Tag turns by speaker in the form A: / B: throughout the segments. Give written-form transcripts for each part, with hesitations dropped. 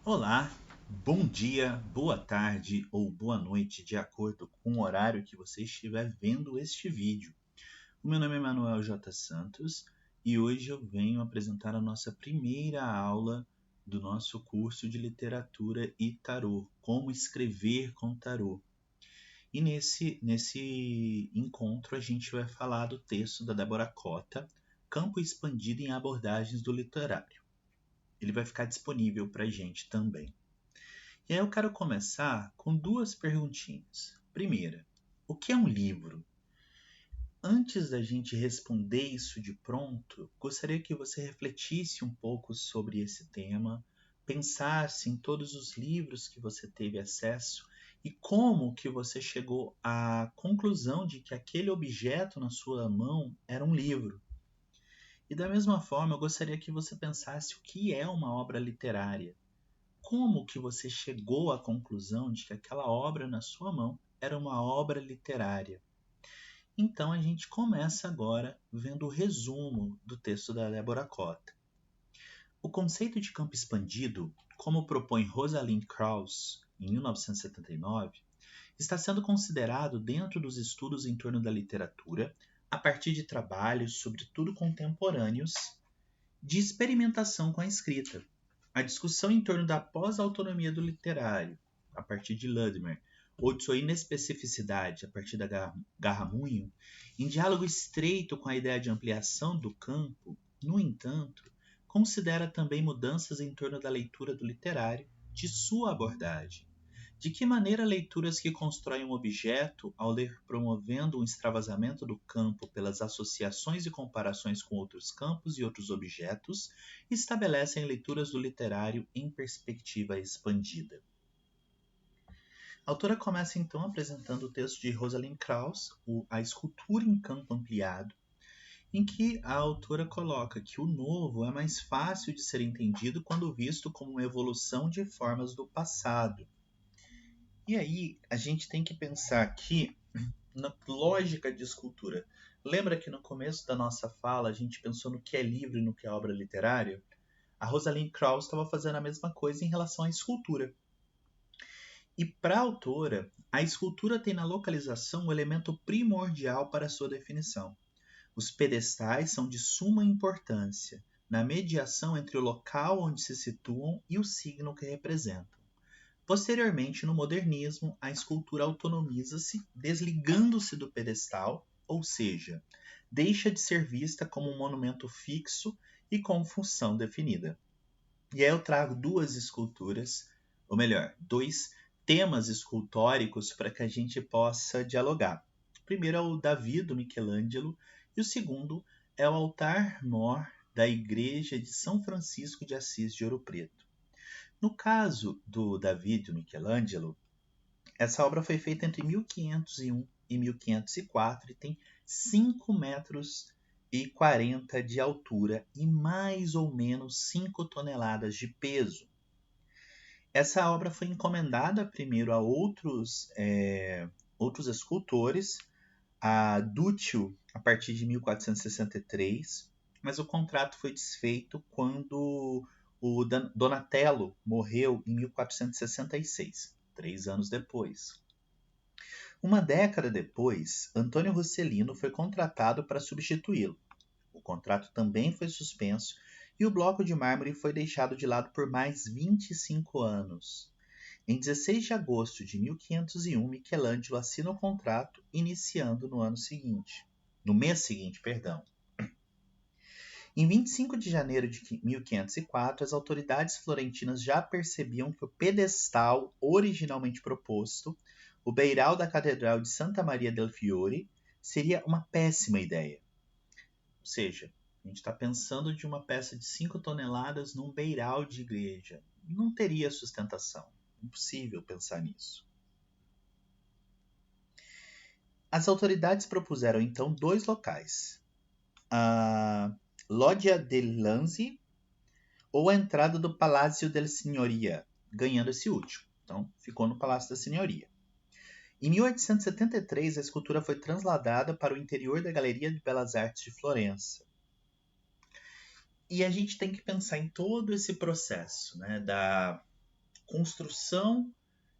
A: Olá, bom dia, boa tarde ou boa noite, de acordo com o horário que você estiver vendo este vídeo. O meu nome é Manuel J. Santos e hoje eu venho apresentar a nossa primeira aula do nosso curso de literatura e tarô, como escrever com tarô. E nesse encontro a gente vai falar do texto da Débora Cota, Campo Expandido em Abordagens do Literário. Ele vai ficar disponível para a gente também. E aí eu quero começar com duas perguntinhas. Primeira, o que é um livro? Antes da gente responder isso de pronto, gostaria que você refletisse um pouco sobre esse tema, pensasse em todos os livros que você teve acesso e como que você chegou à conclusão de que aquele objeto na sua mão era um livro. E da mesma forma, eu gostaria que você pensasse o que é uma obra literária. Como que você chegou à conclusão de que aquela obra na sua mão era uma obra literária? Então a gente começa agora vendo o resumo do texto da Débora Cota. O conceito de campo expandido, como propõe Rosalind Krauss em 1979, está sendo considerado dentro dos estudos em torno da literatura a partir de trabalhos, sobretudo contemporâneos, de experimentação com a escrita. A discussão em torno da pós-autonomia do literário, a partir de Ludmer, ou de sua inespecificidade, a partir da Garramunho, em diálogo estreito com a ideia de ampliação do campo, no entanto, considera também mudanças em torno da leitura do literário, de sua abordagem. De que maneira leituras que constroem um objeto, ao ler promovendo um extravasamento do campo pelas associações e comparações com outros campos e outros objetos, estabelecem leituras do literário em perspectiva expandida. A autora começa então apresentando o texto de Rosalind Krauss, A Escultura em Campo Ampliado, em que a autora coloca que o novo é mais fácil de ser entendido quando visto como uma evolução de formas do passado. E aí a gente tem que pensar aqui na lógica de escultura. Lembra que no começo da nossa fala a gente pensou no que é livro e no que é obra literária? A Rosalind Krauss estava fazendo a mesma coisa em relação à escultura. E para a autora, a escultura tem na localização o elemento primordial para sua definição. Os pedestais são de suma importância na mediação entre o local onde se situam e o signo que representam. Posteriormente, no modernismo, a escultura autonomiza-se, desligando-se do pedestal, ou seja, deixa de ser vista como um monumento fixo e com função definida. E aí eu trago duas esculturas, ou melhor, dois temas escultóricos para que a gente possa dialogar. O primeiro é o Davi, do Michelangelo, e o segundo é o altar-mor da Igreja de São Francisco de Assis de Ouro Preto. No caso do Davi do Michelangelo, essa obra foi feita entre 1501 e 1504 e tem 5 metros e 40 de altura e mais ou menos 5 toneladas de peso. Essa obra foi encomendada primeiro a outros escultores, a Duccio a partir de 1463, mas o contrato foi desfeito quando o Donatello morreu em 1466, 3 anos depois. Uma década depois, Antônio Rossellino foi contratado para substituí-lo. O contrato também foi suspenso e o bloco de mármore foi deixado de lado por mais 25 anos. Em 16 de agosto de 1501, Michelangelo assina o contrato, iniciando no mês seguinte. Em 25 de janeiro de 1504, as autoridades florentinas já percebiam que o pedestal originalmente proposto, o beiral da Catedral de Santa Maria del Fiore, seria uma péssima ideia. Ou seja, a gente está pensando de uma peça de 5 toneladas num beiral de igreja. Não teria sustentação. Impossível pensar nisso. As autoridades propuseram então 2 locais. A Loggia del Lanzi ou a entrada do Palácio del Signoria, ganhando esse último. Então, ficou no Palácio da Signoria. Em 1873, a escultura foi trasladada para o interior da Galeria de Belas Artes de Florença. E a gente tem que pensar em todo esse processo, né, da construção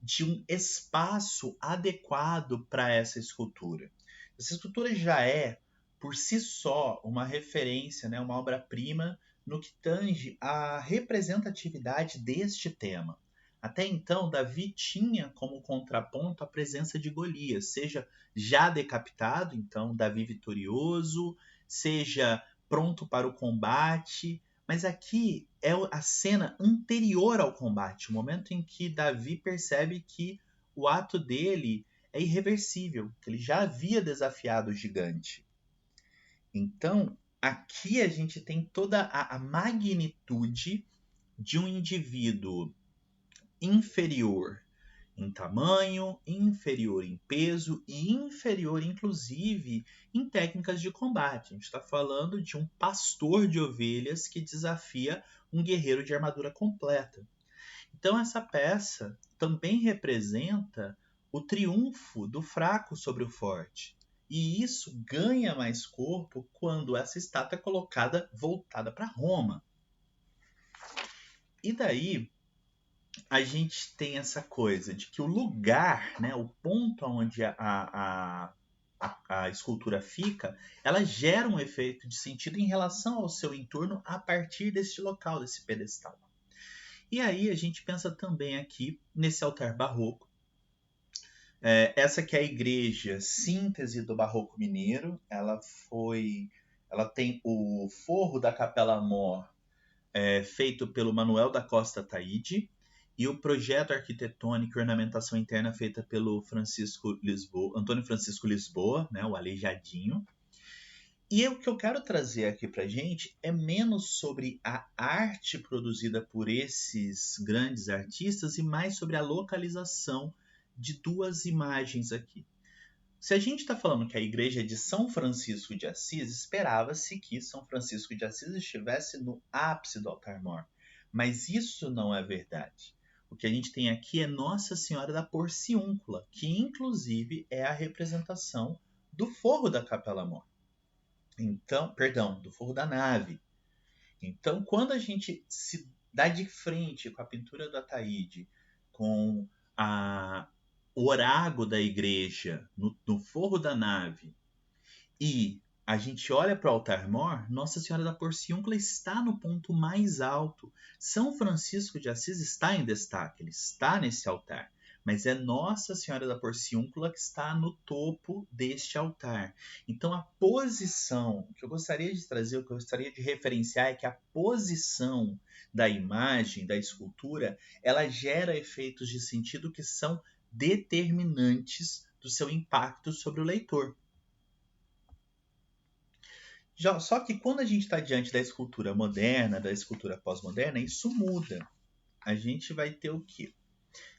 A: de um espaço adequado para essa escultura. Essa escultura já é, por si só, uma referência, né, uma obra-prima no que tange à representatividade deste tema. Até então, Davi tinha como contraponto a presença de Golias, seja já decapitado, então Davi vitorioso, seja pronto para o combate, mas aqui é a cena anterior ao combate, o momento em que Davi percebe que o ato dele é irreversível, que ele já havia desafiado o gigante. Então, aqui a gente tem toda a magnitude de um indivíduo inferior em tamanho, inferior em peso e inferior, inclusive, em técnicas de combate. A gente está falando de um pastor de ovelhas que desafia um guerreiro de armadura completa. Então, essa peça também representa o triunfo do fraco sobre o forte. E isso ganha mais corpo quando essa estátua é colocada voltada para Roma. E daí a gente tem essa coisa de que o lugar, né, o ponto onde a escultura fica, ela gera um efeito de sentido em relação ao seu entorno a partir desse local, desse pedestal. E aí a gente pensa também aqui nesse altar barroco. Essa que é a igreja síntese do barroco mineiro. Ela tem o forro da Capela Mor feito pelo Manuel da Costa Taide e o projeto arquitetônico e ornamentação interna feita pelo Antônio Francisco Lisboa, né, o Aleijadinho. E o que eu quero trazer aqui para a gente é menos sobre a arte produzida por esses grandes artistas e mais sobre a localização de duas imagens aqui. Se a gente está falando que a igreja é de São Francisco de Assis, esperava-se que São Francisco de Assis estivesse no ápice do altar-mor. Mas isso não é verdade. O que a gente tem aqui é Nossa Senhora da Porciúncula, que inclusive é a representação do forro da Capela-Mor. Então, perdão, do forro da nave. Então, quando a gente se dá de frente com a pintura do Ataíde, com o orago da igreja no forro da nave, e a gente olha para o altar-mor, Nossa Senhora da Porciúncula está no ponto mais alto. São Francisco de Assis está em destaque, ele está nesse altar. Mas é Nossa Senhora da Porciúncula que está no topo deste altar. Então a posição, o que eu gostaria de trazer, o que eu gostaria de referenciar é que a posição da imagem, da escultura, ela gera efeitos de sentido que são determinantes do seu impacto sobre o leitor. Só que quando a gente está diante da escultura moderna, da escultura pós-moderna, isso muda. A gente vai ter o quê?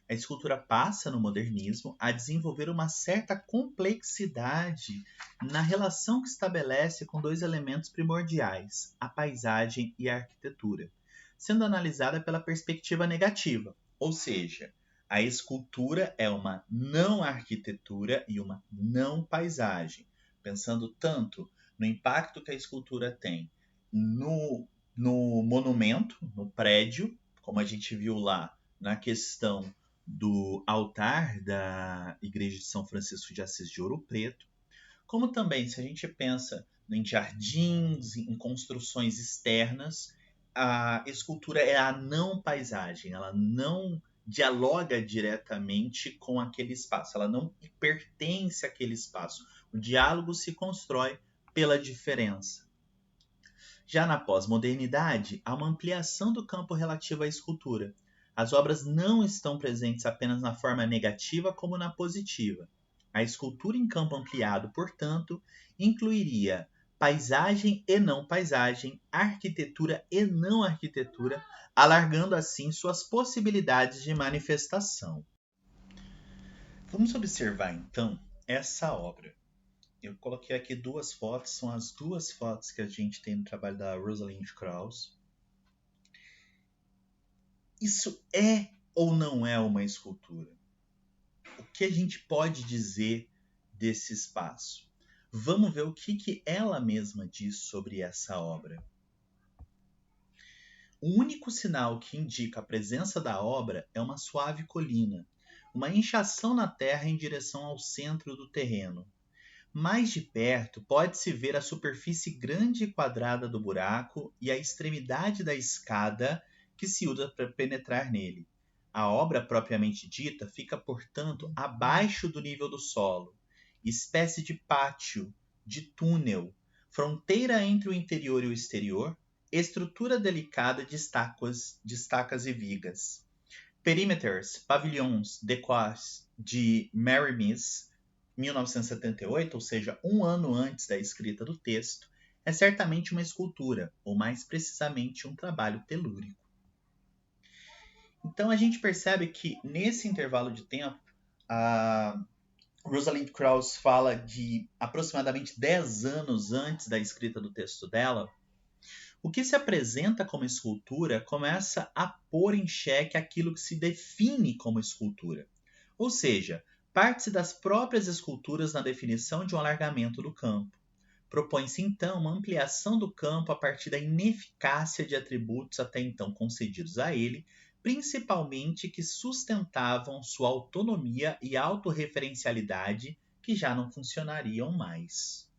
A: A escultura passa no modernismo a desenvolver uma certa complexidade na relação que estabelece com dois elementos primordiais, a paisagem e a arquitetura, sendo analisada pela perspectiva negativa, ou seja, a escultura é uma não arquitetura e uma não paisagem, pensando tanto no impacto que a escultura tem no monumento, no prédio, como a gente viu lá na questão do altar da Igreja de São Francisco de Assis de Ouro Preto, como também se a gente pensa em jardins, em construções externas, a escultura é a não paisagem, ela não dialoga diretamente com aquele espaço, ela não pertence àquele espaço. O diálogo se constrói pela diferença. Já na pós-modernidade, há uma ampliação do campo relativo à escultura. As obras não estão presentes apenas na forma negativa como na positiva. A escultura em campo ampliado, portanto, incluiria paisagem e não paisagem, arquitetura e não arquitetura, alargando assim suas possibilidades de manifestação. Vamos observar então essa obra. Eu coloquei aqui duas fotos, são as duas fotos que a gente tem no trabalho da Rosalind Krauss. Isso é ou não é uma escultura? O que a gente pode dizer desse espaço? Vamos ver o que ela mesma diz sobre essa obra. O único sinal que indica a presença da obra é uma suave colina, uma inchação na terra em direção ao centro do terreno. Mais de perto, pode-se ver a superfície grande e quadrada do buraco e a extremidade da escada que se usa para penetrar nele. A obra propriamente dita fica, portanto, abaixo do nível do solo, espécie de pátio, de túnel, fronteira entre o interior e o exterior, estrutura delicada de estacas e vigas. Perímetros, pavilhões, decors de Mary Miss, 1978, ou seja, um ano antes da escrita do texto, é certamente uma escultura, ou mais precisamente um trabalho telúrico. Então a gente percebe que nesse intervalo de tempo, a Rosalind Krauss fala de aproximadamente 10 anos antes da escrita do texto dela, o que se apresenta como escultura começa a pôr em xeque aquilo que se define como escultura. Ou seja, parte-se das próprias esculturas na definição de um alargamento do campo. Propõe-se então uma ampliação do campo a partir da ineficácia de atributos até então concedidos a ele, principalmente que sustentavam sua autonomia e autorreferencialidade, que já não funcionariam mais.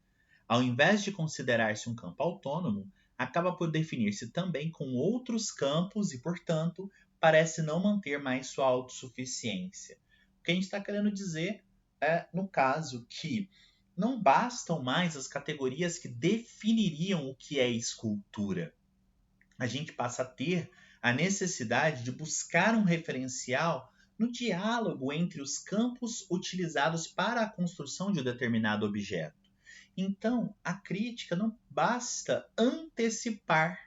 A: Ao invés de considerar-se um campo autônomo, acaba por definir-se também com outros campos e, portanto, parece não manter mais sua autossuficiência. O que a gente está querendo dizer é, no caso, que não bastam mais as categorias que definiriam o que é escultura. A gente passa a ter a necessidade de buscar um referencial no diálogo entre os campos utilizados para a construção de um determinado objeto. Então, a crítica não basta antecipar,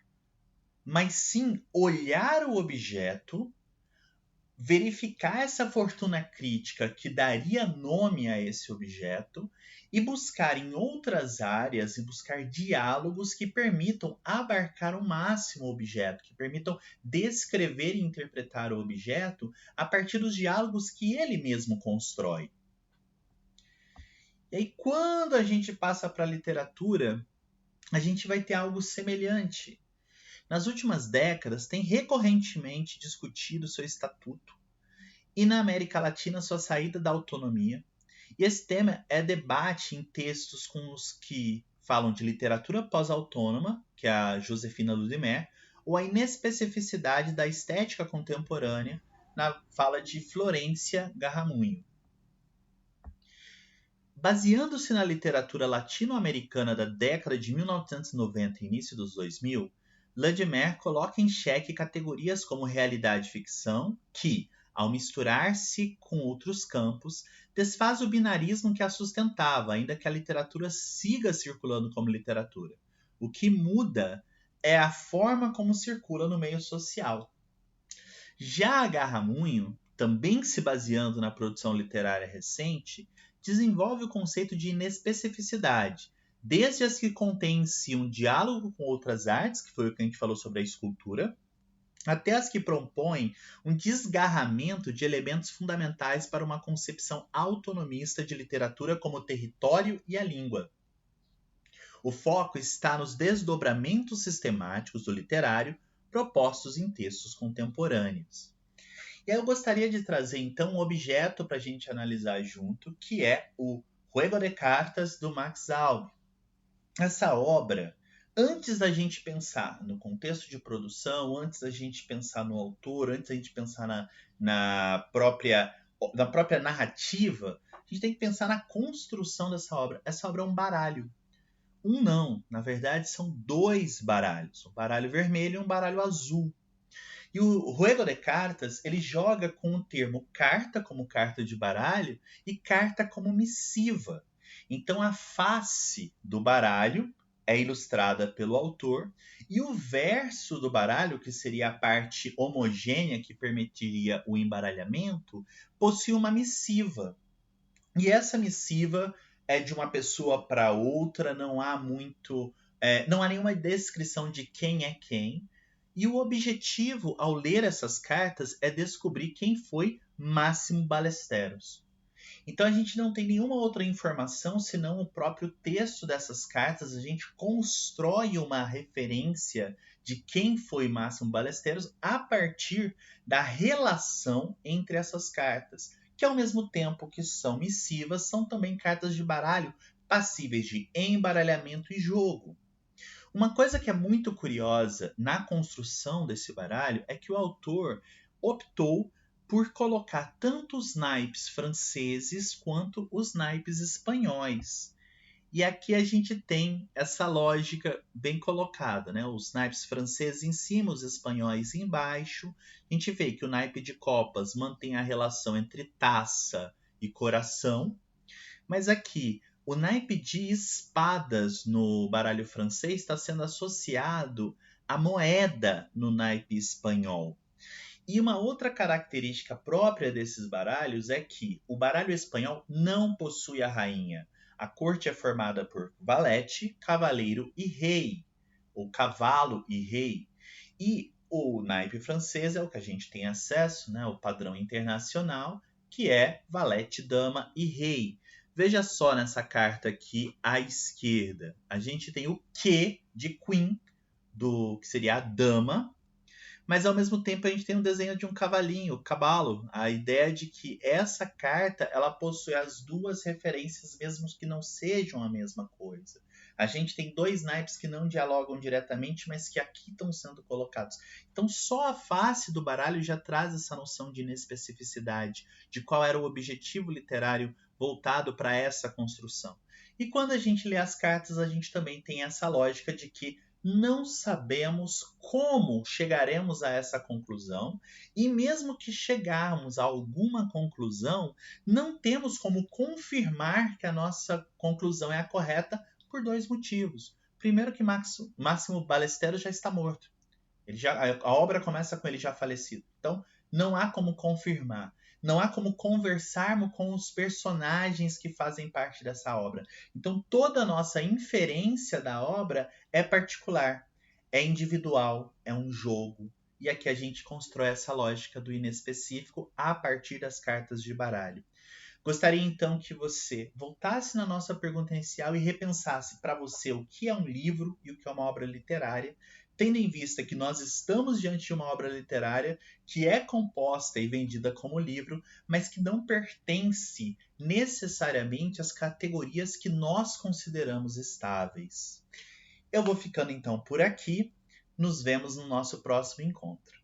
A: mas sim olhar o objeto, verificar essa fortuna crítica que daria nome a esse objeto e buscar em outras áreas e buscar diálogos que permitam abarcar ao máximo o objeto, que permitam descrever e interpretar o objeto a partir dos diálogos que ele mesmo constrói. E aí, quando a gente passa para a literatura, a gente vai ter algo semelhante. Nas últimas décadas, tem recorrentemente discutido seu estatuto e na América Latina sua saída da autonomia. E esse tema é debate em textos com os que falam de literatura pós-autônoma, que é a Josefina Ludimer, ou a inespecificidade da estética contemporânea, na fala de Florência Garramunho. Baseando-se na literatura latino-americana da década de 1990 e início dos 2000, Ludimer coloca em xeque categorias como realidade e ficção, que, ao misturar-se com outros campos, desfaz o binarismo que a sustentava, ainda que a literatura siga circulando como literatura. O que muda é a forma como circula no meio social. Já a Garramunho, também se baseando na produção literária recente, desenvolve o conceito de inespecificidade, desde as que contêm em si um diálogo com outras artes, que foi o que a gente falou sobre a escultura, até as que propõem um desgarramento de elementos fundamentais para uma concepção autonomista de literatura como o território e a língua. O foco está nos desdobramentos sistemáticos do literário propostos em textos contemporâneos. E aí eu gostaria de trazer então um objeto para a gente analisar junto, que é o Juego de Cartas do Max Albe. Essa obra, antes da gente pensar no contexto de produção, antes da gente pensar no autor, antes da gente pensar na própria narrativa, a gente tem que pensar na construção dessa obra. Essa obra é um baralho. Um não, na verdade são dois baralhos, um baralho vermelho e um baralho azul. E o Juego de Cartas, ele joga com o termo carta como carta de baralho e carta como missiva. Então a face do baralho é ilustrada pelo autor e o verso do baralho, que seria a parte homogênea que permitiria o embaralhamento, possui uma missiva. E essa missiva é de uma pessoa para outra, não há nenhuma descrição de quem é quem. E o objetivo ao ler essas cartas é descobrir quem foi Máximo Ballesteros. Então a gente não tem nenhuma outra informação senão o próprio texto dessas cartas. A gente constrói uma referência de quem foi Máximo Ballesteros a partir da relação entre essas cartas, que ao mesmo tempo que são missivas, são também cartas de baralho passíveis de embaralhamento e jogo. Uma coisa que é muito curiosa na construção desse baralho é que o autor optou por colocar tanto os naipes franceses quanto os naipes espanhóis. E aqui a gente tem essa lógica bem colocada, né? Os naipes franceses em cima, os espanhóis embaixo. A gente vê que o naipe de copas mantém a relação entre taça e coração, mas aqui o naipe de espadas no baralho francês está sendo associado à moeda no naipe espanhol. E uma outra característica própria desses baralhos é que o baralho espanhol não possui a rainha. A corte é formada por valete, cavaleiro e rei, ou cavalo e rei. E o naipe francês é o que a gente tem acesso, né, o padrão internacional, que é valete, dama e rei. Veja só nessa carta aqui à esquerda. A gente tem o Q de Queen, que seria a dama, mas ao mesmo tempo a gente tem um desenho de um cavalinho, cavalo. A ideia de que essa carta ela possui as duas referências, mesmo que não sejam a mesma coisa. A gente tem dois naipes que não dialogam diretamente, mas que aqui estão sendo colocados. Então só a face do baralho já traz essa noção de inespecificidade, de qual era o objetivo literário voltado para essa construção. E quando a gente lê as cartas, a gente também tem essa lógica de que não sabemos como chegaremos a essa conclusão, e mesmo que chegarmos a alguma conclusão, não temos como confirmar que a nossa conclusão é a correta por dois motivos. Primeiro que Máximo Ballesteros já está morto. A obra começa com ele já falecido. Então, não há como confirmar. Não há como conversarmos com os personagens que fazem parte dessa obra. Então, toda a nossa inferência da obra é particular, é individual, é um jogo. E aqui a gente constrói essa lógica do inespecífico a partir das cartas de baralho. Gostaria então que você voltasse na nossa pergunta inicial e repensasse para você o que é um livro e o que é uma obra literária, tendo em vista que nós estamos diante de uma obra literária que é composta e vendida como livro, mas que não pertence necessariamente às categorias que nós consideramos estáveis. Eu vou ficando então por aqui. Nos vemos no nosso próximo encontro.